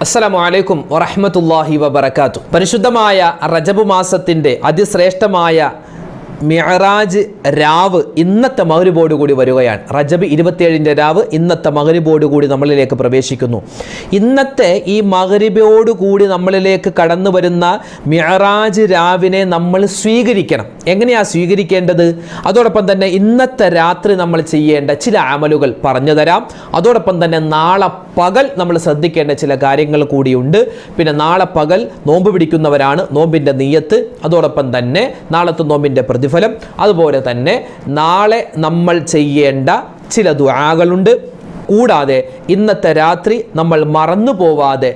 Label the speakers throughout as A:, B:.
A: അസ്സലാമു അലൈക്കും വറഹ്മത്തുള്ളാഹി വബറകാതുഹു. പരിശുദ്ധമായ റജബ് മാസത്തിൻ്റെ അതിശ്രേഷ്ഠമായ മിഅ്റാജ് രാവ് ഇന്നത്തെ മഗ്‌രിബോട് കൂടി വരികയാണ്. റജബ് 27 രാവ് ഇന്നത്തെ മഗ്‌രിബോട് കൂടി നമ്മളിലേക്ക് പ്രവേശിക്കുന്നു. ഇന്നത്തെ ഈ മഗ്‌രിബോട് കൂടി നമ്മളിലേക്ക് കടന്നു വരുന്ന മിഅ്റാജ് രാവിനെ നമ്മൾ സ്വീകരിക്കണം. എങ്ങനെയാണ് സ്വീകരിക്കേണ്ടത്? അതോടൊപ്പം തന്നെ ഇന്നത്തെ രാത്രി നമ്മൾ ചെയ്യേണ്ട ചില അമലുകൾ പറഞ്ഞു തരാം. അതോടൊപ്പം തന്നെ നാളെ പകൽ നമ്മൾ ശ്രദ്ധിക്കേണ്ട ചില കാര്യങ്ങൾ കൂടിയുണ്ട്. പിന്നെ നാളെ പകൽ നോമ്പ് പിടിക്കുന്നവരാണ്, നോമ്പിൻ്റെ നിയ്യത്ത്, അതോടൊപ്പം തന്നെ നാളത്തെ നോമ്പിൻ്റെ പ്രതിഫലം, അതുപോലെ തന്നെ നാളെ നമ്മൾ ചെയ്യേണ്ട ചില ദുആകളുണ്ട്. കൂടാതെ ഇന്നത്തെ രാത്രി നമ്മൾ മറന്നു പോവാതെ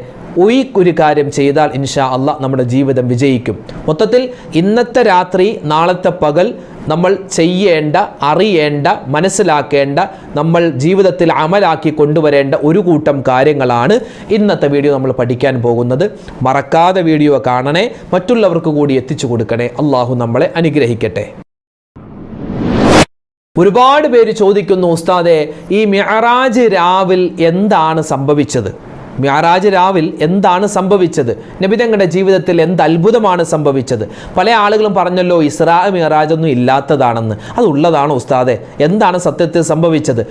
A: ഒരു കാര്യം ചെയ്താൽ ഇൻഷാ അല്ലാഹ് നമ്മുടെ ജീവിതം വിജയിക്കും. മൊത്തത്തിൽ ഇന്നത്തെ രാത്രി നാളത്തെ പകൽ നമ്മൾ ചെയ്യേണ്ട, അറിയേണ്ട, മനസ്സിലാക്കേണ്ട, നമ്മൾ ജീവിതത്തിൽ അമലാക്കി കൊണ്ടുവരേണ്ട ഒരു കൂട്ടം കാര്യങ്ങളാണ് ഇന്നത്തെ വീഡിയോ നമ്മൾ പഠിക്കാൻ പോകുന്നത്. മറക്കാതെ വീഡിയോ കാണണേ, മറ്റുള്ളവർക്ക് കൂടി എത്തിച്ചു കൊടുക്കണേ. അള്ളാഹു നമ്മളെ അനുഗ്രഹിക്കട്ടെ. ഒരുപാട് പേര് ചോദിക്കുന്നു, ഉസ്താദേ, ഈ മിഅ്റാജ് രാവിൽ എന്താണ് സംഭവിച്ചത്? മിഅ്റാജ് രാവിൽ എന്താണ് സംഭവിച്ചത്? നബി തങ്ങളുടെ ജീവിതത്തിൽ എന്ത് അത്ഭുതമാണ് സംഭവിച്ചത്? പല ആളുകളും പറഞ്ഞല്ലോ ഇസ്രാ മിഅ്റാജ് ഒന്നും ഇല്ലാത്തതാണെന്ന്. അതുള്ളതാണോ ഉസ്താദേ? എന്താണ് സത്യത്തിൽ സംഭവിച്ചത്?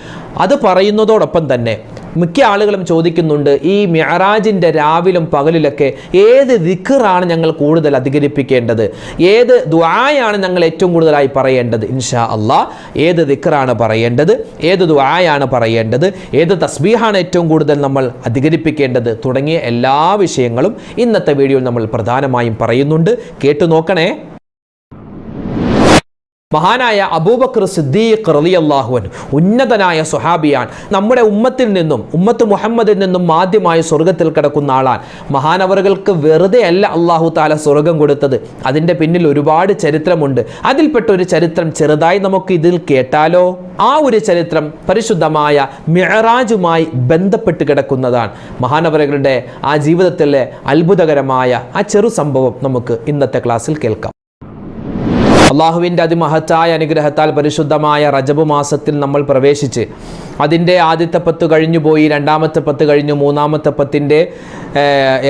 A: അത് പറയുന്നതോടൊപ്പം തന്നെ മിക്ക ആളുകളും ചോദിക്കുന്നുണ്ട്, ഈ മിഅ്റാജിൻ്റെ രാവിലും പകലിലൊക്കെ ഏത് ദിക്റാണ് ഞങ്ങൾ കൂടുതൽ അധികരിപ്പിക്കേണ്ടത്? ഏത് ദുആയാണ് ഞങ്ങൾ ഏറ്റവും കൂടുതലായി പറയേണ്ടത്? ഇൻഷാ അല്ലാഹ് ഏത് ദിക്റാണ് പറയേണ്ടത്, ഏത് ദുആയാണ് പറയേണ്ടത്, ഏത് തസ്ബീഹാണ് ഏറ്റവും കൂടുതൽ നമ്മൾ അധികരിപ്പിക്കേണ്ടത് തുടങ്ങിയ എല്ലാ വിഷയങ്ങളും ഇന്നത്തെ വീഡിയോയിൽ നമ്മൾ പ്രധാനമായും പറയുന്നുണ്ട്. കേട്ടു നോക്കണേ. മഹാനായ അബൂബക്കർ സിദ്ദീഖ് റളിയല്ലാഹു അൻഹു ഉന്നതനായ സ്വഹാബിയാണ്. നമ്മുടെ ഉമ്മത്തിൽ നിന്നും, ഉമ്മത്ത് മുഹമ്മദിൽ നിന്നും ആദ്യമായി സ്വർഗത്തിൽ കിടക്കുന്ന ആളാണ്. മഹാനവറുകൾക്ക് വെറുതെ അല്ല അല്ലാഹു തആല സ്വർഗം കൊടുത്തത്. അതിൻ്റെ പിന്നിൽ ഒരുപാട് ചരിത്രമുണ്ട്. അതിൽപ്പെട്ട ഒരു ചരിത്രം ചെറുതായി നമുക്ക് ഇതിൽ കേട്ടാലോ? ആ ഒരു ചരിത്രം പരിശുദ്ധമായ മിഅ്റാജുമായി ബന്ധപ്പെട്ട് കിടക്കുന്നതാണ്. മഹാനവറുകളുടെ ആ ജീവിതത്തിലെ അത്ഭുതകരമായ ആ ചെറു സംഭവം നമുക്ക് ഇന്നത്തെ ക്ലാസ്സിൽ കേൾക്കാം. അള്ളാഹുവിൻ്റെ അതിമഹത്തായ അനുഗ്രഹത്താൽ പരിശുദ്ധമായ റജബ് മാസത്തിൽ നമ്മൾ പ്രവേശിച്ച് അതിൻ്റെ ആദ്യത്തെ 10 കഴിഞ്ഞു പോയി, രണ്ടാമത്തെ 10 കഴിഞ്ഞു, മൂന്നാമത്തെ 10ൻ്റെ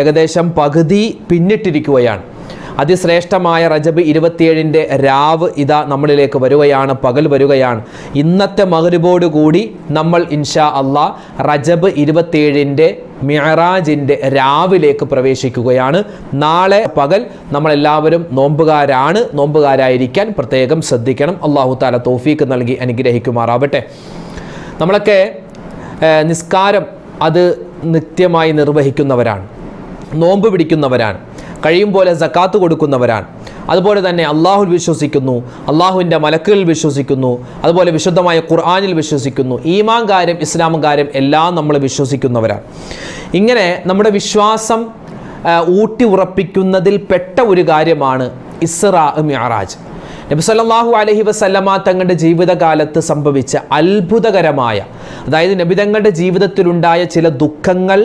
A: ഏകദേശം പകുതി പിന്നിട്ടിരിക്കുകയാണ്. അതിശ്രേഷ്ഠമായ റജബ് 27ൻ്റെ രാവ് ഇതാ നമ്മളിലേക്ക് വരികയാണ്, പകൽ വരികയാണ്. ഇന്നത്തെ മഗ്‌രിബോട് കൂടി നമ്മൾ ഇൻഷാ അല്ലാഹ് റജബ് 27ൻ്റെ മിഅ്റാജിൻ്റെ രാവിലേക്ക് പ്രവേശിക്കുകയാണ്. നാളെ പകൽ നമ്മളെല്ലാവരും നോമ്പുകാരാണ്. നോമ്പുകാരായിരിക്കാൻ പ്രത്യേകം ശ്രദ്ധിക്കണം. അല്ലാഹു തആല തൗഫീഖ് നൽകി അനുഗ്രഹിക്കുമാറാവട്ടെ. നമ്മളൊക്കെ നിസ്കാരം അത് നിത്യമായി നിർവഹിക്കുന്നവരാണ്, നോമ്പ് പിടിക്കുന്നവരാണ്, കഴിയും പോലെ സക്കാത്ത് കൊടുക്കുന്നവരാണ്. അതുപോലെ തന്നെ അള്ളാഹുൽ വിശ്വസിക്കുന്നു, അള്ളാഹുവിൻ്റെ മലക്കുകളിൽ വിശ്വസിക്കുന്നു, അതുപോലെ വിശുദ്ധമായ ഖുർആനിൽ വിശ്വസിക്കുന്നു. ഈമാൻ കാര്യം, ഇസ്ലാം കാര്യം എല്ലാം നമ്മൾ വിശ്വസിക്കുന്നവരാണ്. ഇങ്ങനെ നമ്മുടെ വിശ്വാസം ഊട്ടി ഉറപ്പിക്കുന്നതിൽ പെട്ട ഒരു കാര്യമാണ് ഇസ്റാ മിഅ്റാജ്. നബി സല്ലല്ലാഹു അലൈഹി വസല്ലമ തങ്ങളുടെ ജീവിതകാലത്ത് സംഭവിച്ച അത്ഭുതകരമായ, അതായത് നബി തങ്ങളുടെ ജീവിതത്തിലുണ്ടായ ചില ദുഃഖങ്ങൾ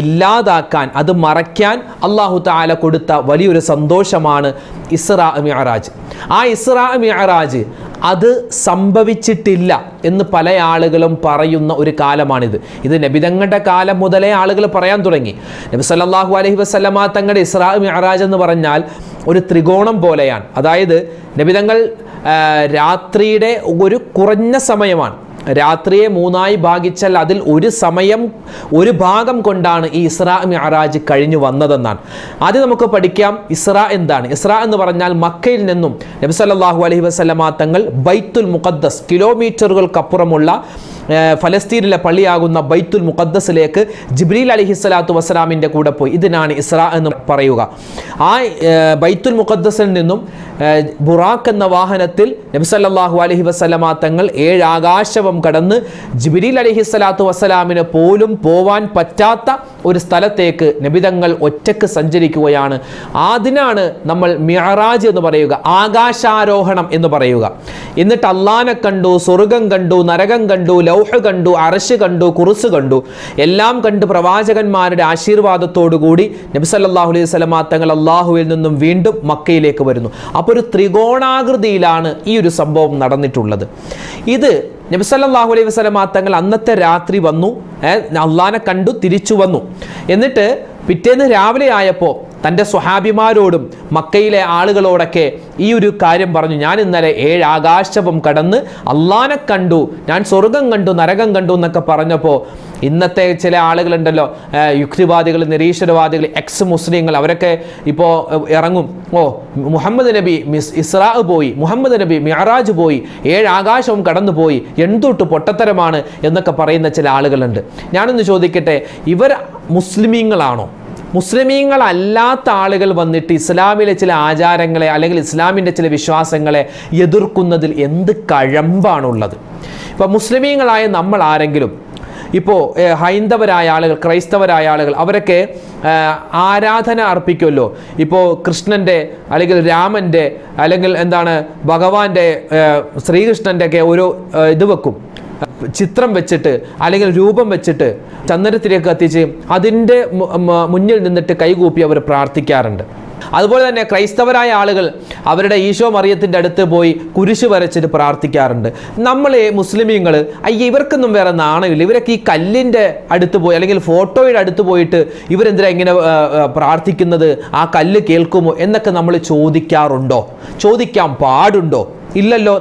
A: ഇല്ലാതാക്കാൻ, അത് മറയ്ക്കാൻ അല്ലാഹു തആല കൊടുത്ത വലിയൊരു സന്തോഷമാണ് ഇസ്റാ മിഅ്റാജ്. ആ ഇസ്റാ മിഅ്റാജ് അത് സംഭവിച്ചിട്ടില്ല എന്ന് പല ആളുകളും പറയുന്ന ഒരു കാലമാണിത്. ഇത് നബി തങ്ങളുടെ കാലം മുതലേ ആളുകൾ പറയാൻ തുടങ്ങി. നബി സല്ലല്ലാഹു അലൈഹി വസല്ലമ തങ്ങളുടെ ഇസ്റാ മിഅ്റാജ് എന്ന് പറഞ്ഞാൽ ഒരു ത്രികോണം പോലെയാണ്. അതായത് നബിതങ്ങൾ രാത്രിയുടെ ഒരു കുറഞ്ഞ സമയമാണ്. രാത്രിയെ 3ആയി ഭാഗിച്ചാൽ അതിൽ ഒരു സമയം, ഒരു ഭാഗം കൊണ്ടാണ് ഈ ഇസ്റാ മിഅ്റാജ് കഴിഞ്ഞു വന്നതെന്നാണ്. ആദ്യം നമുക്ക് പഠിക്കാം ഇസ്റാ എന്താണ്. ഇസ്റാ എന്ന് പറഞ്ഞാൽ മക്കയിൽ നിന്നും നബി സല്ലല്ലാഹു അലൈഹി വസല്ലമ തങ്ങൾ ബൈത്തുൽ മുഖദ്ദസ്, കിലോമീറ്ററുകൾക്കപ്പുറമുള്ള ഫലസ്തീനിലെ പള്ളിയാകുന്ന ബൈത്തുൽ മുഖദ്ദസിലേക്ക് ജിബ്രീൽ അലൈഹിസ്സലാത്തു വസ്സലാമിൻ്റെ കൂടെ പോയി. ഇതിനാണ് ഇസ്റാ എന്ന് പറയുക. ആ ബൈത്തുൽ മുഖദ്ദസിൽ നിന്നും ബുറാഖ് എന്ന വാഹനത്തിൽ നബി സല്ലല്ലാഹു അലൈഹി വസല്ലമ തങ്ങൾ 7 ആകാശവും കടന്ന് ജിബ്രീൽ അലൈഹിസ്സലാത്തു വസ്സലാമിന് പോലും പോവാൻ പറ്റാത്ത ഒരു സ്ഥലത്തേക്ക് നബിതങ്ങൾ ഒറ്റക്ക് സഞ്ചരിക്കുകയാണ്. അതിനാണ് നമ്മൾ മിഅ്റാജ് എന്ന് പറയുക, ആകാശാരോഹണം എന്ന് പറയുക. എന്നിട്ട് അള്ളാനെ കണ്ടു, സ്വർഗം കണ്ടു, നരകം കണ്ടു, ലൗഹ് കണ്ടു, അർശ് കണ്ടു, കുർസ് കണ്ടു, എല്ലാം കണ്ട് പ്രവാചകന്മാരുടെ ആശീർവാദത്തോടു കൂടി നബി സല്ലല്ലാഹു അലൈഹി വസല്ലമ തങ്ങൾ അള്ളാഹുവിൽ നിന്നും വീണ്ടും മക്കയിലേക്ക് വരുന്നു. അപ്പോൾ ഒരു ത്രികോണാകൃതിയിലാണ് ഈ ഒരു സംഭവം നടന്നിട്ടുള്ളത്. ഇത് നബി സല്ലല്ലാഹു അലൈഹി വസല്ലം തങ്ങൾ അന്നത്തെ രാത്രി വന്നു, അള്ളാനെ കണ്ടു, തിരിച്ചു വന്നു. എന്നിട്ട് പിറ്റേന്ന് രാവിലെ ആയപ്പോൾ തൻ്റെ സ്വഹാബിമാരോടും മക്കയിലെ ആളുകളോടൊക്കെ ഈ ഒരു കാര്യം പറഞ്ഞു. ഞാൻ ഇന്നലെ 7 ആകാശവും കടന്ന് അള്ളാനെ കണ്ടു, ഞാൻ സ്വർഗം കണ്ടു, നരകം കണ്ടു എന്നൊക്കെ പറഞ്ഞപ്പോൾ ഇന്നത്തെ ചില ആളുകളുണ്ടല്ലോ, യുക്തിവാദികൾ, നിരീശ്വരവാദികൾ, എക്സ് മുസ്ലിങ്ങൾ, അവരൊക്കെ ഇപ്പോൾ ഇറങ്ങും, മുഹമ്മദ് നബി ഇസ്രാ പോയി, മുഹമ്മദ് നബി മിഅറാജ് പോയി, 7 ആകാശവും കടന്നു പോയി, എന്തൊട്ട് പൊട്ടത്തരമാണ് എന്നൊക്കെ പറയുന്ന ചില ആളുകളുണ്ട്. ഞാനൊന്ന് ചോദിക്കട്ടെ, ഇവർ മുസ്ലിമീങ്ങളാണോ? മുസ്ലിമീങ്ങളല്ലാത്ത ആളുകൾ വന്നിട്ട് ഇസ്ലാമിലെ ചില ആചാരങ്ങളെ അല്ലെങ്കിൽ ഇസ്ലാമിൻ്റെ ചില വിശ്വാസങ്ങളെ എതിർക്കുന്നതിൽ എന്ത് കഴമ്പാണുള്ളത്? ഇപ്പോൾ മുസ്ലിമീങ്ങളായ നമ്മൾ ആരെങ്കിലും, ഇപ്പോൾ ഹൈന്ദവരായ ആളുകൾ, ക്രൈസ്തവരായ ആളുകൾ, അവരൊക്കെ ആരാധന അർപ്പിക്കുമല്ലോ. ഇപ്പോൾ കൃഷ്ണൻ്റെ അല്ലെങ്കിൽ രാമൻ്റെ അല്ലെങ്കിൽ എന്താണ് ഭഗവാന്റെ ശ്രീകൃഷ്ണൻ്റെ ഒക്കെ ഓരോ ഇത് വെക്കും, ചിത്രം വെച്ചിട്ട് അല്ലെങ്കിൽ രൂപം വെച്ചിട്ട് ചന്ദനത്തിലേക്ക് കത്തിച്ച് അതിൻ്റെ മുന്നിൽ നിന്നിട്ട് കൈകൂപ്പി അവർ പ്രാർത്ഥിക്കാറുണ്ട്. അതുപോലെ തന്നെ ക്രൈസ്തവരായ ആളുകൾ അവരുടെ ഈശോ മറിയത്തിൻ്റെ അടുത്ത് പോയി കുരിശ് വരച്ചിട്ട് പ്രാർത്ഥിക്കാറുണ്ട്. നമ്മൾ മുസ്ലിമീങ്ങൾ ഇവർക്കൊന്നും വേറെ നാണമില്ല, ഇവരൊക്കെ ഈ കല്ലിൻ്റെ അടുത്ത് പോയി അല്ലെങ്കിൽ ഫോട്ടോയുടെ അടുത്ത് പോയിട്ട് ഇവരെന്തിനാ ഇങ്ങനെ പ്രാർത്ഥിക്കുന്നത്, ആ കല്ല് കേൾക്കുമോ എന്നൊക്കെ നമ്മൾ ചോദിക്കാറുണ്ടോ? ചോദിക്കാൻ പാടുണ്ടോ? ഇല്ലല്ലോ.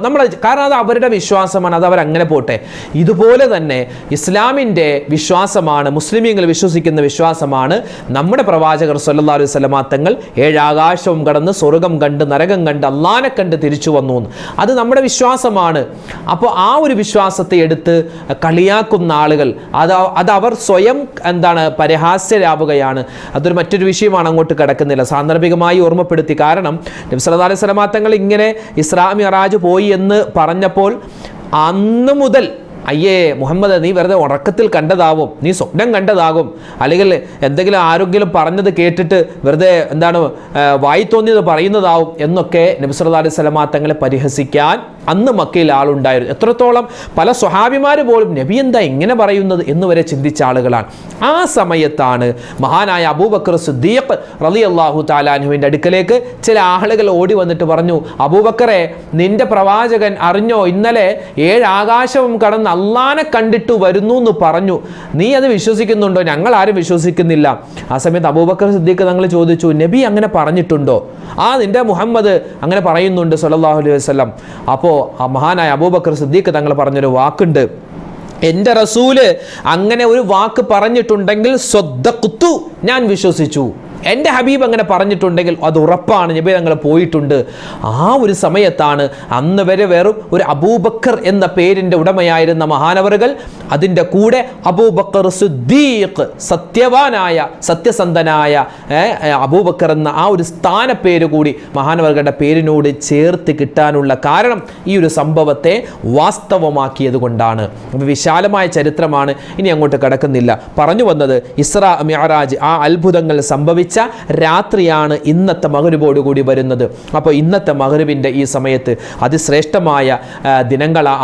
A: കാരണം അത് അവരുടെ വിശ്വാസമാണ്, അത് അവരങ്ങനെ പോട്ടെ. ഇതുപോലെ തന്നെ ഇസ്ലാമിൻ്റെ വിശ്വാസമാണ്, മുസ്ലിമീങ്ങൾ വിശ്വസിക്കുന്ന വിശ്വാസമാണ് നമ്മുടെ പ്രവാചകർ സല്ലല്ലാഹു അലൈഹി വസല്ലം തങ്ങൾ 7 ആകാശവും കടന്ന് സ്വർഗം കണ്ട് നരകം കണ്ട് അള്ളാനെ കണ്ട് തിരിച്ചു വന്നു. അത് നമ്മുടെ വിശ്വാസമാണ്. അപ്പോൾ ആ ഒരു വിശ്വാസത്തെ എടുത്ത് കളിയാക്കുന്ന ആളുകൾ അത് അവർ സ്വയം പരിഹാസ്യരാവുകയാണ്. അതൊരു മറ്റൊരു വിഷയമാണ്, അങ്ങോട്ട് കിടക്കുന്നില്ല. സാന്ദർഭികമായി ഓർമ്മപ്പെടുത്തി. കാരണം നബി സല്ലല്ലാഹു അലൈഹി വസല്ലം തങ്ങൾ ഇങ്ങനെ ഇസ്രാ മിഅ്റാജ് പോയി എന്ന് പറഞ്ഞപ്പോൾ അന്ന് മുതൽ മുഹമ്മദ്, നീ വെറുതെ ഉറക്കത്തിൽ കണ്ടതാവും, നീ സ്വപ്നം കണ്ടതാകും, അല്ലെങ്കിൽ എന്തെങ്കിലും ആരെങ്കിലും പറഞ്ഞത് കേട്ടിട്ട് വെറുതെ വായി തോന്നിയത് പറയുന്നതാവും എന്നൊക്കെ നബി സല്ലല്ലാഹു അലൈഹി വസല്ലം തങ്ങളെ പരിഹസിക്കാൻ അന്ന് മക്കയിൽ ആളുണ്ടായിരുന്നു. എത്രത്തോളം പല സ്വഹാബിമാർ പോലും നബി എന്താ ഇങ്ങനെ പറയുന്നത് എന്ന് വരെ ചിന്തിച്ച ആളുകളാണ്. ആ സമയത്താണ് മഹാനായ അബൂബക്കർ സിദ്ദീഖ് റളിയല്ലാഹു തആല അൻഹുവിൻ്റെ അടുക്കലേക്ക് ചില ആളുകൾ ഓടി വന്നിട്ട് പറഞ്ഞു, അബൂബക്കറെ, നിന്റെ പ്രവാചകൻ അറിഞ്ഞോ, ഇന്നലെ 7 ആകാശവും കടന്ന് അള്ളാനെ കണ്ടിട്ട് വരുന്നു എന്ന് പറഞ്ഞു, നീ അത് വിശ്വസിക്കുന്നുണ്ടോ? ഞങ്ങൾ ആരും വിശ്വസിക്കുന്നില്ല. ആ സമയത്ത് അബൂബക്കർ സിദ്ദീഖ് തങ്ങൾ ചോദിച്ചു, നബി അങ്ങനെ പറഞ്ഞിട്ടുണ്ടോ? നിന്റെ മുഹമ്മദ് അങ്ങനെ പറയുന്നുണ്ട് സല്ലല്ലാഹു അലൈഹി വസല്ലം. അപ്പോൾ മഹാനായ അബൂബക്കർ സിദ്ദീഖ് തങ്ങൾ പറഞ്ഞൊരു വാക്കുണ്ട്, എൻ്റെ റസൂല് അങ്ങനെ ഒരു വാക്ക് പറഞ്ഞിട്ടുണ്ടെങ്കിൽ സ്വദ്ദഖ്തു, ഞാൻ വിശ്വസിച്ചു. എൻ്റെ ഹബീബ് അങ്ങനെ പറഞ്ഞിട്ടുണ്ടെങ്കിൽ അത് ഉറപ്പാണ്, നബി തങ്ങൾ പോയിട്ടുണ്ട്. ആ ഒരു സമയത്താണ് അന്ന് വരെ വെറും ഒരു അബൂബക്കർ എന്ന പേരിൻ്റെ ഉടമയായിരുന്ന മഹാനവറുകൾ അതിൻ്റെ കൂടെ അബൂബക്കർ സിദ്ദീഖ്, സത്യവാനായ സത്യസന്ധനായ അബൂബക്കർ എന്ന ആ ഒരു സ്ഥാനപ്പേര് കൂടി മഹാനവറുകളുടെ പേരിനോട് ചേർത്ത് കിട്ടാനുള്ള കാരണം ഈ ഒരു സംഭവത്തെ വാസ്തവമാക്കിയത് കൊണ്ടാണ്. വിശാലമായ ചരിത്രമാണ്, ഇനി അങ്ങോട്ട് കടക്കുന്നില്ല. പറഞ്ഞു വന്നത് ഇസ്രാ മിഅ്റാജ്, ആ അത്ഭുതങ്ങൾ സംഭവിച്ച രാത്രിയാണ് ഇന്നത്തെ മഗ്‌രിബോടുകൂടി വരുന്നത്. അപ്പോൾ ഇന്നത്തെ മഗ്‌രിബിൻ്റെ ഈ സമയത്ത് അതിശ്രേഷ്ഠമായ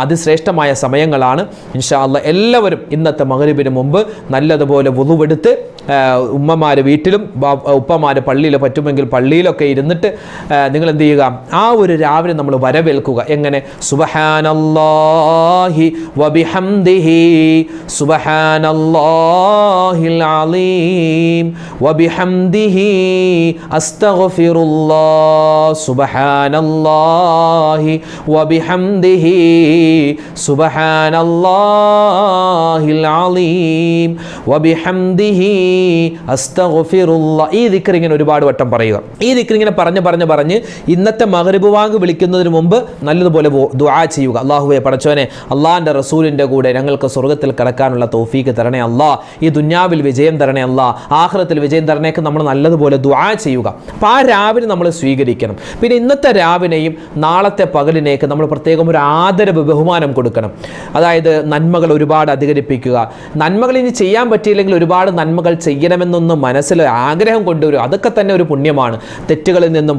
A: അതിശ്രേഷ്ഠമായ സമയങ്ങളാണ്. ഇൻഷാ അല്ലാഹ് എല്ലാവരും ഇന്നത്തെ മഗ്‌രിബിന് മുമ്പ് നല്ലതുപോലെ വുളുവെടുത്ത് ഉമ്മമാർ വീട്ടിലും ഉപ്പമാർ പള്ളിയിൽ, പറ്റുമെങ്കിൽ പള്ളിയിലൊക്കെ ഇരുന്നിട്ട് നിങ്ങൾ എന്ത് ചെയ്യുക, ആ ഒരു രാവിലെ നമ്മൾ വരവേൽക്കുക. എങ്ങനെ? സുബ്ഹാനല്ലാഹി വബിഹംദിഹി സുബ്ഹാനല്ലാഹിൽ അലീം വബിഹംദിഹി അസ്തഗ്ഫിറുല്ലാഹ് സുബ്ഹാനല്ലാഹി വബിഹംദിഹി സുബ്ഹാനല്ലാഹിൽ അലീം വബിഹംദിഹി അസ്തഗ്ഫിറുല്ലാഹ്. ഈ ദിക്ർ ഇങ്ങനെ ഒരുപാട് വട്ടം പറയുക. ഈ ദിക്ർ ഇങ്ങനെ പറഞ്ഞ് ഇന്നത്തെ മഗ്‌രിബ് വാങ്ക് വിളിക്കുന്നതിന് മുമ്പ് നല്ലതുപോലെ ദുആ ചെയ്യുക. അല്ലാഹുവേ, പടച്ചോനെ, അള്ളാഹിൻ്റെ റസൂലിൻ്റെ കൂടെ ഞങ്ങൾക്ക് സ്വർഗ്ഗത്തിൽ കടക്കാനുള്ള തൗഫീക്ക് തരണേ അല്ലാഹ്, ഈ ദുനിയാവിൽ വിജയം തരണേ അല്ലാഹ്, ആഖിറത്തിൽ വിജയം തരണേക്ക് നമ്മൾ നല്ലതുപോലെ ദുആ ചെയ്യുക. അപ്പോൾ ആ രാവിനെ നമ്മൾ സ്വീകരിക്കണം. പിന്നെ ഇന്നത്തെ രാവിനെയും നാളത്തെ പകലിനേക്ക് നമ്മൾ പ്രത്യേകം ഒരു ആദരവ്, ബഹുമാനം കൊടുക്കണം. അതായത് നന്മകൾ ഒരുപാട് അധികരിപ്പിക്കുക. നന്മകൾ ഇനി ചെയ്യാൻ പറ്റിയില്ലെങ്കിൽ ഒരുപാട് നന്മകൾ ചെയ്യണമെന്നൊന്ന് മനസ്സിൽ ആഗ്രഹം കൊണ്ടുവരും. അതൊക്കെ തന്നെ ഒരു പുണ്യമാണ്. തെറ്റുകളിൽ നിന്നും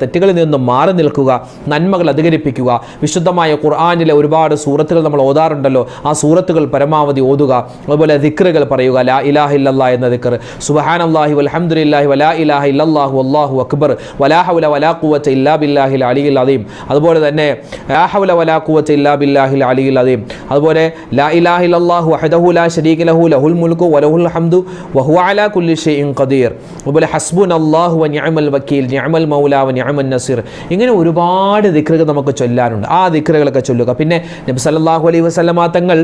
A: തെറ്റുകളിൽ നിന്നും മാറി നിൽക്കുക, നന്മകൾ അധികരിപ്പിക്കുക. വിശുദ്ധമായ ഖുർആനിലെ ഒരുപാട് സൂറത്തുകൾ നമ്മൾ ഓതാറുണ്ടല്ലോ, ആ സൂറത്തുകൾ പരമാവധി ഓതുക. അതുപോലെ ദിക്റുകൾ പറയുക, ലാ ഇലാഹ ഇല്ലല്ലാഹ് എന്ന ദിക്ർ, സുബ്ഹാനല്ലാഹി വൽഹംദുലില്ലാഹി വലാ ഇലാഹ ഇല്ലല്ലാഹു വല്ലാഹു അക്ബർ വലാ ഹൗല വലാ ഖുവത ഇല്ലാ ബില്ലാഹിൽ അലിയിൽ അദീം. അതുപോലെ തന്നെ ലാ ഹൗല വലാ ഖുവത ഇല്ലാ ബില്ലാഹിൽ അലിയിൽ അദീം. അതുപോലെ ലാ ഇലാഹ ഇല്ലല്ലാഹു വഹ്ദഹു ലാ ശരീക ലഹു ലഹുൽ മുൽക്കു വലഹുൽ ഹംദു വഹുവ അലാ കുല്ലി ഷൈഇൻ ഖദീർ. അതുപോലെ ഹസ്ബുനല്ലാഹു വനിഅമൽ വക്കീൽ നിഅമൽ മൗലാ വനിഅമൻ നസീർ. ഇങ്ങനെ ഒരുപാട് ദിക്റുകൾ നമുക്ക് ചൊല്ലാനുണ്ട്. ആ ദിക്റുകളൊക്കെ ചൊല്ലുക. പിന്നെ നബി സല്ലല്ലാഹു അലൈഹി വസല്ലമ തങ്ങൾ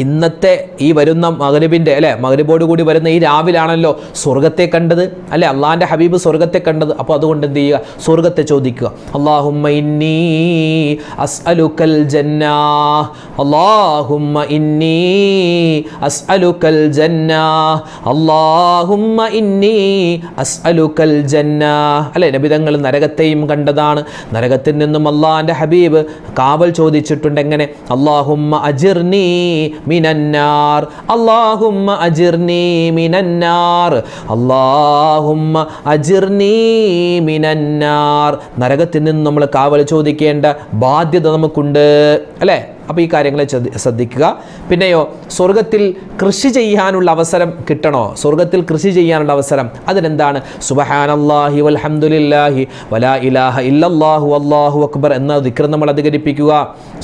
A: ഇന്നത്തെ ഈ വരുന്ന മഗ്രിബിൻ്റെ മഗ്രിബോട് കൂടി വരുന്ന ഈ രാവിലാണല്ലോ സ്വർഗത്തെ കണ്ടത് അല്ലെ, അള്ളാഹിൻ്റെ ഹബീബ് സ്വർഗത്തെ കണ്ടത്. അപ്പോൾ അതുകൊണ്ട് എന്ത് ചെയ്യുക, സ്വർഗത്തെ ചോദിക്കുക. അല്ലാഹുമ്മ ഇന്നി അസ്അലുക്കൽ ജന്ന, അല്ലാഹുമ്മ ഇന്നി അസ്അലുക്കൽ ജന്ന, അല്ലാഹുമ്മ ഇന്നി അസ്അലുക്കൽ ജന്ന. അല്ലെ, നബിതങ്ങൾ നരകത്തെയും കണ്ടതാണ്. നരകത്തിൽ നിന്നും അള്ളാഹിൻ്റെ ഹബീബ് കാവൽ ചോദിച്ചിട്ടുണ്ട്. എങ്ങനെ? അല്ലാഹുമ്മ അജിർനി മിനന്നാർ, അല്ലാഹുമ്മ അജിർനി മിനന്നാർ, അല്ലാഹുമ്മ അജിർനി മിനന്നാർ. നരകത്തിൽ നിന്ന് നമ്മൾ കാവൽ ചോദിക്കേണ്ട ബാധ്യത നമുക്കുണ്ട് അല്ലേ. അപ്പോൾ ഈ കാര്യങ്ങളെ ശ്രദ്ധിക്കുക. പിന്നെയോ, സ്വർഗത്തിൽ കൃഷി ചെയ്യാനുള്ള അവസരം കിട്ടണോ? സ്വർഗത്തിൽ കൃഷി ചെയ്യാനുള്ള അവസരം അതിനെന്താണ്? സുബ്ഹാനല്ലാഹി വൽഹംദുലില്ലാഹി വലാ ഇലാഹ ഇല്ലല്ലാഹു വല്ലാഹു അക്ബർ എന്ന ദിക്ർ നമ്മൾ അധികരിപ്പിക്കുക.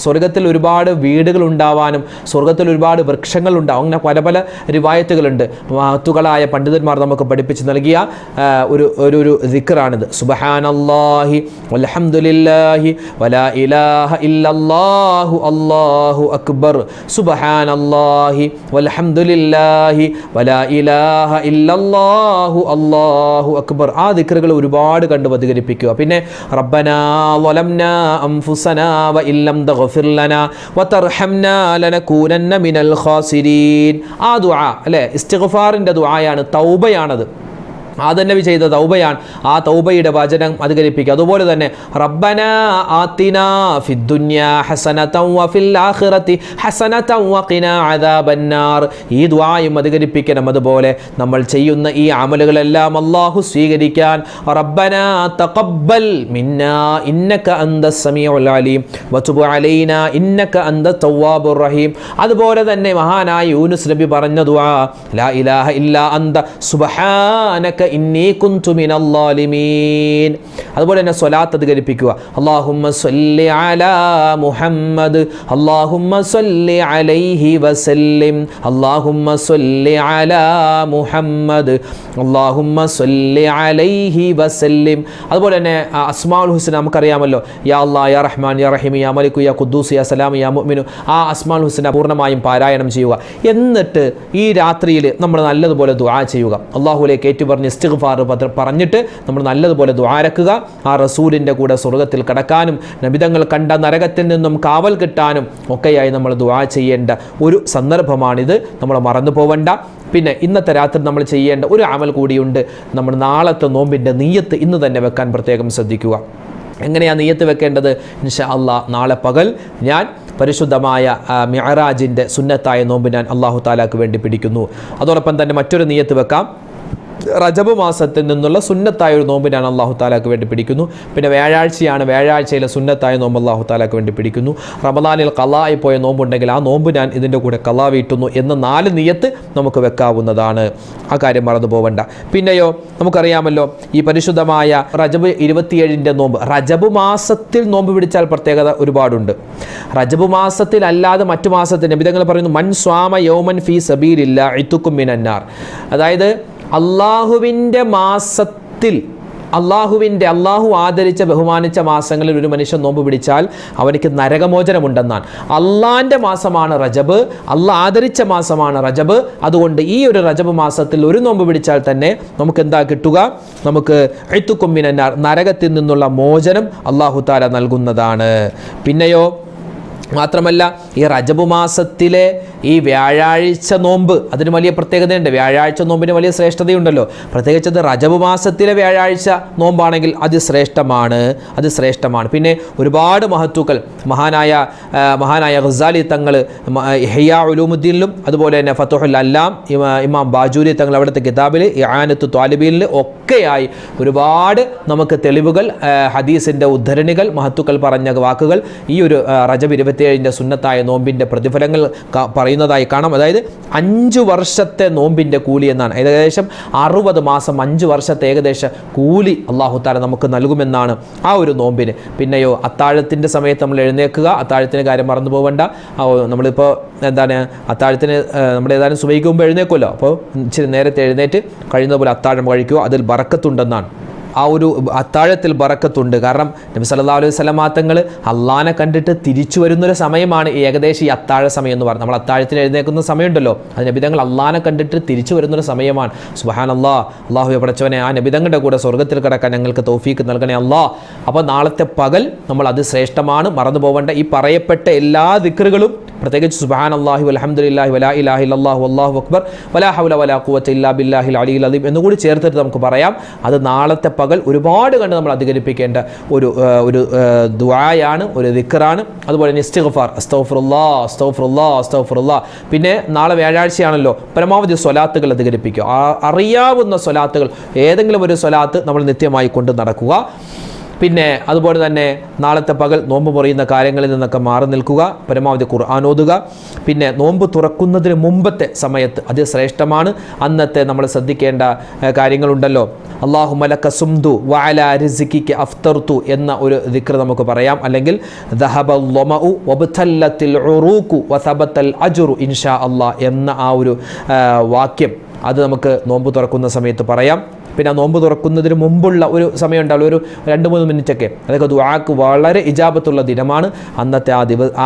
A: സ്വർഗത്തിൽ ഒരുപാട് വീടുകൾ ഉണ്ടാവാനും സ്വർഗത്തിൽ ഒരുപാട് വൃക്ഷങ്ങൾ ഉണ്ടാവും. അങ്ങനെ പല പല റിവായത്തുകളുണ്ട്. മഹത്തുക്കളായ പണ്ഡിതന്മാർ നമുക്ക് പഠിപ്പിച്ച് നൽകിയ ഒരു ദിക്റാണിത്. സുബ്ഹാനല്ലാഹി വൽഹംദുലില്ലാഹി വലാ ഇലാഹ ഇല്ലല്ലാഹു അല്ലാഹു അക്ബർ, സുബ്ഹാനല്ലാഹി വൽഹംദുലില്ലാഹി വലാ ഇലാഹ ഇല്ലല്ലാഹു അല്ലാഹു അക്ബർ. ആ ദിക്റുകൾ ഒരുപാട് കണ്ട് അധികരിപ്പിക്കുക. പിന്നെ റബ്ബനാ വലംനാ അൻഫുസനാ വഇല്ലം തഗ്ഫിർ ലനാ വതർഹംനാ ലനകൂനന്ന മിനൽ ഖാസിരീൻ. ആ ദുആ അല്ലേ, ഇസ്തിഗ്ഫാറിൻ്റെ ദുആയാണ്, തൗബയാണത്. ആദം നബി ചെയ്ത തൗബയാണ്. ആ തൗബയുടെ വചനം അധികരിപ്പിക്കുക. അതുപോലെ തന്നെ റബ്ബനാ ആതിനാ ഫിദ്ദുനിയാ ഹസനതൻ വഫിൽ ആഖിറതി ഹസനതൻ വഖിനാ അദാബന്നാർ. ഈ ദുആയും അധികരിപ്പിക്കണം. അതുപോലെ നമ്മൾ ചെയ്യുന്ന ഈ അമലുകളെല്ലാം അല്ലാഹു സ്വീകരിക്കാൻ റബ്ബനാ തഖബ്ബൽ മിന്നാ ഇന്നക അന്തസ് സമീഉൽ അലീം വതുബ് അലൈനാ ഇന്നക അന്തത് തവ്വാബുർ റഹീം. അതുപോലെ തന്നെ മഹാനായ യൂനുസ് നബി പറഞ്ഞ ദുആ ലാ ഇലാഹ ഇല്ലാ അന്ത സുബ്ഹാനക ഇന്നി കുന്തു മിനൽ ളാലിമീൻ. അതുപോലെ തന്നെ സ്വലാത്ത് അധികരിപ്പിക്കുക. അല്ലാഹുമ്മ സ്വല്ലി അലാ മുഹമ്മദ്, അല്ലാഹുമ്മ സ്വല്ലി അലൈഹി വസല്ലിം, അല്ലാഹുമ്മ സ്വല്ലി അലാ മുഹമ്മദ്, അല്ലാഹുമ്മ സ്വല്ലി അലൈഹി വസല്ലിം. അതുപോലെ തന്നെ അസ്മാഉൽ ഹുസ്ന നമുക്കറിയാമല്ലോ. യാ അല്ലാഹ് യാ റഹ്മാൻ യാ റഹീം യാ മലിക് യാ ഖുദ്ദൂസ് യാ സലാം യാ മുഅ്മിനു. ആ അസ്മാഉൽ ഹുസ്ന പൂർണ്ണമായും പാരായണം ചെയ്യുക. എന്നിട്ട് ഈ രാത്രിയിൽ നമ്മൾ നല്ലതുപോലെ ദുആ ചെയ്യുക. അല്ലാഹുവിലേക്ക് ഏറ്റുപറഞ്ഞ് ഇസ്തിഗ്ഫാർ പറഞ്ഞിട്ട് നമ്മൾ നല്ലതുപോലെ ദുആരക്കുക. ആ റസൂലിൻ്റെ കൂടെ സ്വർഗത്തിൽ കടക്കാനും നബിതങ്ങൾ കണ്ട നരകത്തിൽ നിന്നും കാവൽ കിട്ടാനും ഒക്കെയായി നമ്മൾ ദുആ ചെയ്യേണ്ട ഒരു സന്ദർഭമാണിത്. നമ്മൾ മറന്നു പോവണ്ട. പിന്നെ ഇന്നത്തെ രാത്രി നമ്മൾ ചെയ്യേണ്ട ഒരു അമൽ കൂടിയുണ്ട്. നമ്മൾ നാളത്തെ നോമ്പിൻ്റെ നിയ്യത്ത് ഇന്ന് തന്നെ വെക്കാൻ പ്രത്യേകം ശ്രദ്ധിക്കുക. എങ്ങനെയാണ് നിയ്യത്ത് വെക്കേണ്ടത്? ഇൻഷാ അല്ലാഹ് നാളെ പകൽ ഞാൻ പരിശുദ്ധമായ മിഅ്റാജിൻ്റെ സുന്നത്തായ നോമ്പ് ഞാൻ അല്ലാഹു തആലാക്ക് വേണ്ടി പിടിക്കുന്നു. അതോടൊപ്പം തന്നെ മറ്റൊരു നിയ്യത്ത് വെക്കാം. റജബ് മാസത്തിൽ നിന്നുള്ള സുന്നത്തായ ഒരു നോമ്പ് ഞാൻ അല്ലാഹു തആലാക്ക് വേണ്ടി പിടിക്കുന്നു. പിന്നെ വ്യാഴാഴ്ചയാണ്, വ്യാഴാഴ്ചയിലെ സുന്നത്തായ നോമ്പ് അല്ലാഹു തആലാക്ക് വേണ്ടി പിടിക്കുന്നു. റമദാനിൽ ഖളായി പോയ നോമ്പുണ്ടെങ്കിൽ ആ നോമ്പ് ഞാൻ ഇതിൻ്റെ കൂടെ ഖളാ വീട്ടുന്നു എന്ന 4 നിയ്യത്ത് നമുക്ക് വെക്കാവുന്നതാണ്. ആ കാര്യം മറന്നു പോവണ്ട. പിന്നെയോ, നമുക്കറിയാമല്ലോ ഈ പരിശുദ്ധമായ റജബ് 27ൻ്റെ നോമ്പ്. റജബ് മാസത്തിൽ നോമ്പ് പിടിച്ചാൽ പ്രത്യേകത ഒരുപാടുണ്ട്. റജബ് മാസത്തിൽ അല്ലാതെ മറ്റു മാസത്തിൽ നബിതങ്ങൾ പറയുന്നു മൻ സ്വാമ യൗമൻ ഫീ സബീലില്ലാഹി ഇതുക്കും മിനന്നാർ. അതായത് അള്ളാഹുവിൻ്റെ മാസത്തിൽ അള്ളാഹു ആദരിച്ച ബഹുമാനിച്ച മാസങ്ങളിൽ ഒരു മനുഷ്യൻ നോമ്പ് പിടിച്ചാൽ അവനിക്ക് നരകമോചനമുണ്ടെന്നാണ്. അള്ളാഹിൻ്റെ മാസമാണ് റജബ്, അള്ളാഹ് ആദരിച്ച മാസമാണ് റജബ്. അതുകൊണ്ട് ഈ ഒരു റജബ് മാസത്തിൽ ഒരു നോമ്പ് പിടിച്ചാൽ തന്നെ നമുക്ക് എന്താ കിട്ടുക? നമുക്ക് ഇതുക്കും മിനന്നാർ, നരകത്തിൽ നിന്നുള്ള മോചനം അല്ലാഹു തആല നൽകുന്നതാണ്. പിന്നെയോ മാത്രമല്ല ഈ റജബ് മാസത്തിലെ ഈ വ്യാഴാഴ്ച നോമ്പ് അതിന് വലിയ പ്രത്യേകതയുണ്ട്. വ്യാഴാഴ്ച നോമ്പിന് വലിയ ശ്രേഷ്ഠതയുണ്ടല്ലോ. പ്രത്യേകിച്ചത് റജബ് മാസത്തിലെ വ്യാഴാഴ്ച നോമ്പാണെങ്കിൽ അത് ശ്രേഷ്ഠമാണ്. പിന്നെ ഒരുപാട് മഹത്തുക്കൾ മഹാനായ ഗസാലി തങ്ങൾ ഇഹ്യാ ഉലൂമുദ്ദീനിലും അതുപോലെ തന്നെ ഫതുഹുൽ അല്ലാം ഇമാം ബാജൂരി തങ്ങൾ അവിടുത്തെ കിതാബിൽ ഇആനത്തു ത്വാലിബീനിൽ ഒക്കെയായി ഒരുപാട് നമുക്ക് തെളിവുകൾ, ഹദീസിൻ്റെ ഉദ്ധരണികൾ, മഹത്തുക്കൾ പറഞ്ഞ വാക്കുകൾ ഈ ഒരു റജബ് 27 57 സുന്നത്തായ നോമ്പിൻ്റെ പ്രതിഫലങ്ങൾ പറയുന്നതായി കാണാം. അതായത് 5 വർഷത്തെ നോമ്പിൻ്റെ കൂലി എന്നാണ്. ഏകദേശം 60 മാസം 5 വർഷത്തെ ഏകദേശ കൂലി അല്ലാഹു തആല നമുക്ക് നൽകുമെന്നാണ് ആ ഒരു നോമ്പിന്. പിന്നെയോ അത്താഴത്തിൻ്റെ സമയത്ത് നമ്മൾ എഴുന്നേൽക്കുക. അത്താഴത്തിൻ്റെ കാര്യം മറന്നു പോകണ്ട. നമ്മളിപ്പോൾ എന്താണ് അത്താഴത്തിന് നമ്മൾ ഏതായാലും സുബഹിക്ക് മുമ്പ് എഴുന്നേൽക്കുമല്ലോ. അപ്പോൾ ഇച്ചിരി നേരത്തെ എഴുന്നേറ്റ് കഴിയുന്ന പോലെ അത്താഴം കഴിക്കുക. അതിൽ ബറക്കത്തുണ്ടെന്നാണ്. ആ ഒരു അത്താഴത്തിൽ ബറക്കത്തുണ്ട്. കാരണം നബി സല്ലല്ലാഹു അലൈഹി വസല്ലം തങ്ങൾ അള്ളാനെ കണ്ടിട്ട് തിരിച്ചു വരുന്നൊരു സമയമാണ് ഏകദേശം ഈ അത്താഴ സമയം എന്ന് പറയുന്നത്. നമ്മൾ അത്താഴത്തിന് എഴുന്നേൽക്കുന്ന സമയമുണ്ടല്ലോ, അത് നബിതങ്ങൾ അള്ളാനെ കണ്ടിട്ട് തിരിച്ചു വരുന്നൊരു സമയമാണ്. സുബ്ഹാനല്ലാഹ്, അള്ളാഹുവെ പടച്ചവനെ, ആ നബിതങ്ങളുടെ കൂടെ സ്വർഗ്ഗത്തിൽ കിടക്കാൻ ഞങ്ങൾക്ക് തൗഫീക്ക് നൽകണേ അല്ലാഹ്. അപ്പോൾ നാളത്തെ പകൽ നമ്മൾ അത് ശ്രേഷ്ഠമാണ്, മറന്നു പോകേണ്ട. ഈ പറയപ്പെട്ട എല്ലാ ദിക്റുകളും, പ്രത്യേകിച്ച് സുബ്ഹാനല്ലാഹി വൽഹംദുലില്ലാഹി വലാ ഇലാഹ ഇല്ലല്ലാഹു വല്ലാഹു അക്ബർ വലാ ഹൗല വലാ ഖുവത ഇല്ലാ ബില്ലാഹിൽ അലിയിൽ അദീം എന്നുകൂടി ചേർത്തിട്ട് നമുക്ക് പറയാം. അത് നാളത്തെ പകൽ ഒരുപാട് കണ്ട് നമ്മൾ അധികരിപ്പിക്കേണ്ട ഒരു ദുആയാണ്, ഒരു ദിക്റാണ്. അതുപോലെ തന്നെ ഇസ്തിഗ്ഫാർ, അസ്തഗ്ഫിറുല്ലാഹ് അസ്തഗ്ഫിറുല്ലാഹ് അസ്തഗ്ഫിറുല്ലാഹ്. പിന്നെ നാളെ വ്യാഴാഴ്ചയാണല്ലോ, പരമാവധി സ്വലാത്തുകൾ അധികരിപ്പിക്കുക. അറിയാവുന്ന സ്വലാത്തുകൾ ഏതെങ്കിലും ഒരു സ്വലാത്ത് നമ്മൾ നിത്യമായി കൊണ്ട് നടക്കുക. പിന്നെ അതുപോലെ തന്നെ നാളത്തെ പകൽ നോമ്പ് മുറിയുന്ന കാര്യങ്ങളിൽ നിന്നൊക്കെ മാറി നിൽക്കുക, പരമാവധി ഖുർആൻ ഓതുക. പിന്നെ നോമ്പ് തുറക്കുന്നതിന് മുമ്പത്തെ സമയത്ത് അതിശ്രേഷ്ഠമാണ്. അന്നത്തെ നമ്മൾ ശ്രദ്ധിക്കേണ്ട കാര്യങ്ങളുണ്ടല്ലോ. അല്ലാഹുമ്മ ലക സുംദു വഅലാ റിസ്ഖിക അഫ്തർതു എന്ന ഒരു ദിക്ർ നമുക്ക് പറയാം. അല്ലെങ്കിൽ ദഹബൽ ളമഉ വബ്തല്ലത്തിൽ ഉറൂഖു വസബത്തൽ അജ്റു ഇൻഷാ അല്ലാഹ് എന്ന ആ ഒരു വാക്യം അത് നമുക്ക് നോമ്പ് തുറക്കുന്ന സമയത്ത് പറയാം. പിന്നെ നോമ്പ് തുറക്കുന്നതിന് മുമ്പുള്ള ഒരു സമയം ഉണ്ടാവുമല്ലോ, ഒരു 2-3 മിനിറ്റൊക്കെ, അതൊക്കെ ദുആക്ക് വളരെ ഇജാബത്തുള്ള ദിനമാണ് അന്നത്തെ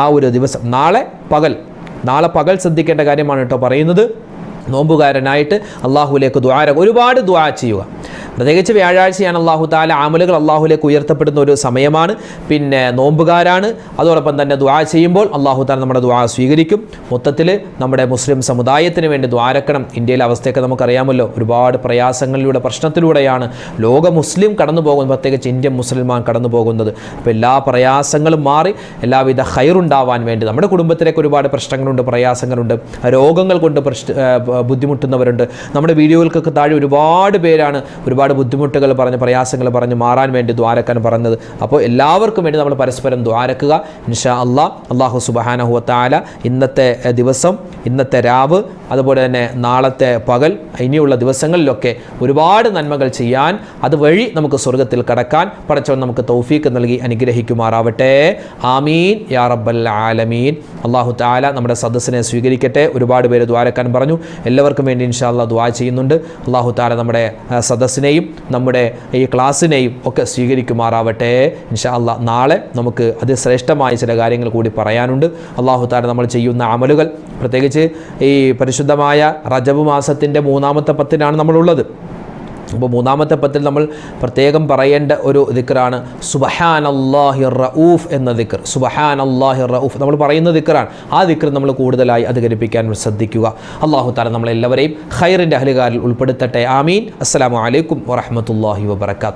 A: ആ ഒരു ദിവസം. നാളെ പകൽ ശ്രദ്ധിക്കേണ്ട കാര്യമാണ് കേട്ടോ പറയുന്നത്. നോമ്പുകാരനായിട്ട് അള്ളാഹുലേക്ക് ഒരുപാട് ദുആ ചെയ്യുക. പ്രത്യേകിച്ച് വ്യാഴാഴ്ചയാണ് അല്ലാഹു തആല അമലുകൾ അള്ളാഹുലേക്ക് ഉയർത്തപ്പെടുന്ന ഒരു സമയമാണ്. പിന്നെ നോമ്പുകാരാണ്. അതോടൊപ്പം തന്നെ ദുആ ചെയ്യുമ്പോൾ അല്ലാഹു തആല നമ്മുടെ ദുആ സ്വീകരിക്കും. മൊത്തത്തിൽ നമ്മുടെ മുസ്ലിം സമുദായത്തിന് വേണ്ടി ദ്വാരക്കണം. ഇന്ത്യയിലെ അവസ്ഥയൊക്കെ നമുക്കറിയാമല്ലോ, ഒരുപാട് പ്രയാസങ്ങളിലൂടെ പ്രശ്നത്തിലൂടെയാണ് ലോക മുസ്ലിം കടന്നു പോകുന്നത്, പ്രത്യേകിച്ച് ഇന്ത്യൻ മുസ്ലിമാൻ കടന്നു പോകുന്നത്. അപ്പോൾ എല്ലാ പ്രയാസങ്ങളും മാറി എല്ലാവിധ ഖൈറുണ്ടാവാൻ വേണ്ടി, നമ്മുടെ കുടുംബത്തിലേക്ക് ഒരുപാട് പ്രശ്നങ്ങളുണ്ട്, പ്രയാസങ്ങളുണ്ട്, രോഗങ്ങൾ കൊണ്ട് ബുദ്ധിമുട്ടുന്നവരുണ്ട്. നമ്മുടെ വീഡിയോകൾക്കൊക്കെ താഴെ ഒരുപാട് പേരാണ് ഒരുപാട് ബുദ്ധിമുട്ടുകൾ പറഞ്ഞ്, പ്രയാസങ്ങൾ പറഞ്ഞ് മാറാൻ വേണ്ടി ദ്വാരക്കാൻ പറഞ്ഞത്. അപ്പോൾ എല്ലാവർക്കും വേണ്ടി നമ്മൾ പരസ്പരം ദ്വാരക്കുക. ഇൻഷാ അല്ലാഹ്. അല്ലാഹു സുബ്ഹാനഹു വ തആല ഇന്നത്തെ ദിവസം, ഇന്നത്തെ രാവ്, അതുപോലെ തന്നെ നാളത്തെ പകൽ, ഇനിയുള്ള ദിവസങ്ങളിലൊക്കെ ഒരുപാട് നന്മകൾ ചെയ്യാൻ, അതുവഴി നമുക്ക് സ്വർഗ്ഗത്തിൽ കടക്കാൻ പടച്ചവൻ നമുക്ക് തൗഫീക്ക് നൽകി അനുഗ്രഹിക്കുമാറാവട്ടെ. ആമീൻ യാ റബ്ബൽ ആലമീൻ. അല്ലാഹു തആല നമ്മുടെ സദസ്സിനെ സ്വീകരിക്കട്ടെ. ഒരുപാട് പേര് ദ്വാരക്കാൻ പറഞ്ഞു. എല്ലാവർക്കും വേണ്ടി ഇൻഷാ അല്ലാഹ് ദുആ ചെയ്യുന്നുണ്ട്. അല്ലാഹു തആല നമ്മുടെ സദസ്സിനെയും നമ്മുടെ ഈ ക്ലാസ്സിനെയും ഒക്കെ സ്വീകരിക്കുമാറാവട്ടെ. ഇൻഷാ അല്ലാഹ് നാളെ നമുക്ക് അതിശ്രേഷ്ഠമായ ചില കാര്യങ്ങൾ കൂടി പറയാനുണ്ട്. അല്ലാഹു തആല നമ്മൾ ചെയ്യുന്ന അമലുകൾ, പ്രത്യേകിച്ച് ഈ പരിശുദ്ധമായ റജബ് മാസത്തിൻ്റെ 3-ാമത്തെ 10-നാണ് നമ്മളുള്ളത്. അപ്പോൾ 3-ാമത്തെ 10-ൽ നമ്മൾ പ്രത്യേകം പറയേണ്ട ഒരു ദിക്റാണ് സുബ്ഹാനല്ലാഹിർ റഊഫ് എന്ന ദിക്ർ. സുബ്ഹാനല്ലാഹിർ റഊഫ് നമ്മൾ പറയുന്ന ദിക്റാണ്. ആ ദിക്ർ നമ്മൾ കൂടുതലായി അധികരിപ്പിക്കാൻ ശ്രദ്ധിക്കുക. അല്ലാഹു തആല നമ്മളെല്ലാവരെയും ഖൈറിൻ്റെ അഹ്ലുകാരിൽ ഉൾപ്പെടുത്തട്ടെ. ആമീൻ. അസ്സലാമു അലൈക്കും വറഹ്മത്തുള്ളാഹി വബറകാതുഹു.